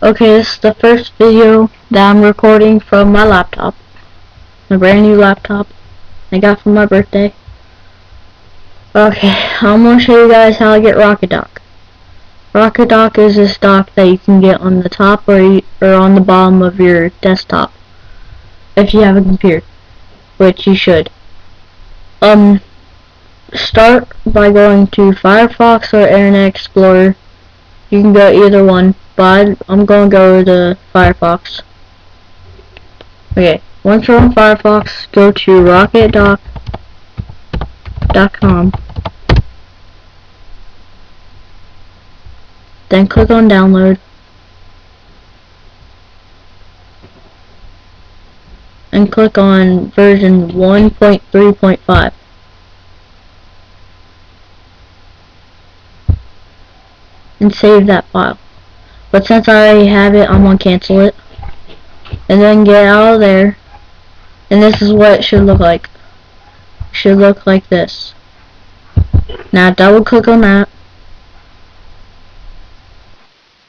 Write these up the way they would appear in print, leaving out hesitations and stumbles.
Okay, this is the first video that I'm recording from my laptop. My brand new laptop I got for my birthday. Okay, I'm going to show you guys how to get Rocketdock. Rocketdock is this dock that you can get on the top or on the bottom of your desktop. If you have a computer, which you should. Start by going to Firefox or Internet Explorer. You can go either one, but I'm going to go to Firefox. Okay, once you're on Firefox, go to rocketdock.com. Then click on download. And click on version 1.3.5. And save that file. But since I already have it, I'm going to cancel it. And then get out of there. And this is what it should look like. It should look like this. Now double click on that.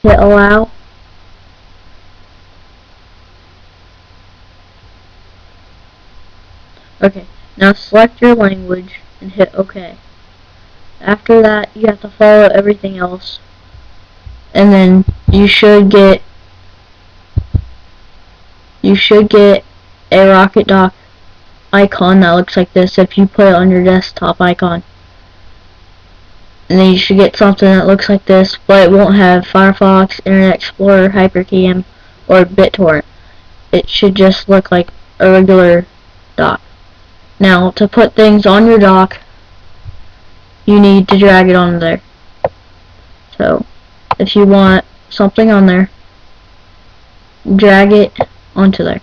Hit allow. Okay, now select your language and hit OK. After that, you have to follow everything else. And then you should get a Rocketdock icon that looks like this if you put it on your desktop icon. And then you should get something that looks like this, but it won't have Firefox, Internet Explorer, hypercam, or BitTorrent. It should just look like a regular dock. Now, to put things on your dock, you need to drag it onto there. So, if you want something on there, drag it onto there.